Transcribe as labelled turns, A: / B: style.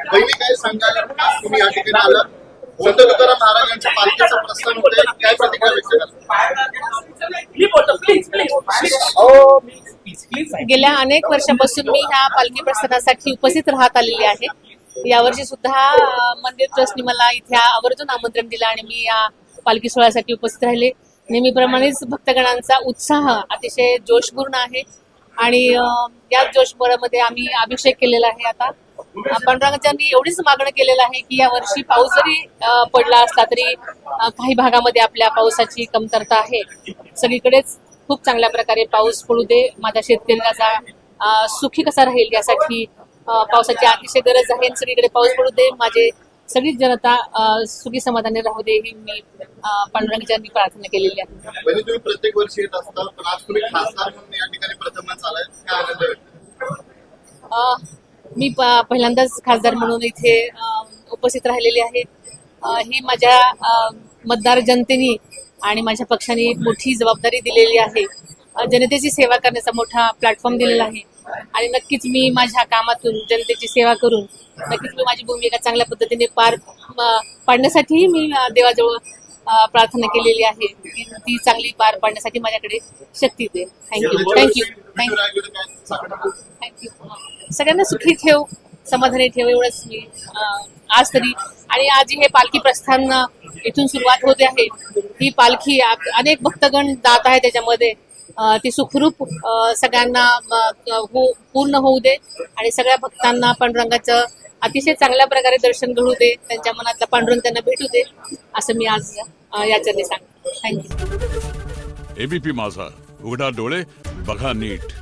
A: पहिली काय सांगाल तुम्ही या ठिकाणी आला संत तुकाराम महाराजांच्या पालखीचा प्रस्थान होते काय प्रतिक्रिया व्यक्त कराल?
B: गेल्या अनेक वर्षापासून मी ह्या पालखी प्रस्थानासाठी उपस्थित राहत आलेली आहे. यावर्षी सुद्धा मंदिर ट्रस्टने मला इथे आवर्जून आमंत्रण दिलं आणि मी या पालखी सोहळ्यासाठी उपस्थित राहिले. नेहमीप्रमाणेच भक्तगणांचा उत्साह अतिशय जोशपूर्ण आहे आणि या जोशभरामध्ये आम्ही अभिषेक केलेला आहे. आता पांडुरंगाच्यांनी एवढीच मागणं केलेलं आहे की या वर्षी पाऊस जरी पडला असला तरी काही भागामध्ये आपल्या पावसाची कमतरता आहे. सगळीकडेच खूप चांगल्या प्रकारे पाऊस पडू दे. माझ्या शेतकऱ्याचा सुखी कसा राहील यासाठी पावसाची अतिशय गरज आहे. सगळीकडे पाऊस पडू दे. माझे सगळीच जनता सुखी समाधानी राहू दे ही मी पांडुरंगाच्यांनी प्रार्थना केलेली आहे.
A: म्हणजे तुम्ही प्रत्येक वर्षी येत असता पण आज तुम्ही खासदार म्हणून या ठिकाणी प्रथमच आलाय काय आनंद व्यक्त?
B: मी पहिल्यांदाच खासदार म्हणून इथे उपस्थित राहिलेली आहे. ही माझ्या मतदार जनतेने आणि माझ्या पक्षाने मोठी जबाबदारी दिलेली आहे. जनतेची सेवा करण्याचा मोठा प्लॅटफॉर्म दिलेला आहे आणि नक्कीच मी माझ्या कामातून जनतेची सेवा करून नक्कीच मी माझी भूमिका चांगल्या पद्धतीने पार पाडण्यासाठी मी देवाजवळ प्रार्थना केलेली आहे की ती चांगली पार पाडण्यासाठी माझ्याकडे शक्ती दे. Thank you thank you thank you thank you. सगळ्यांना सुखी ठेव, समाधानी ठेव एवढंच मी आज तरी. आणि आज हे पालखी प्रस्थान इथून सुरुवात होते आहे. ही पालखी अनेक भक्तगण जात आहे त्याच्यामध्ये ती सुखरूप सगळ्यांना पूर्ण होऊ दे आणि सगळ्या भक्तांना पांडुरंगाचं अतिशय चांगल्या प्रकारे दर्शन घडू दे. त्यांच्या मनातला पांडुरंग त्यांना भेटू दे असं मी आज याच्याने सांगते. थँक्यू.
C: एबीपी माझा, उघडा डोळे बघा नीट.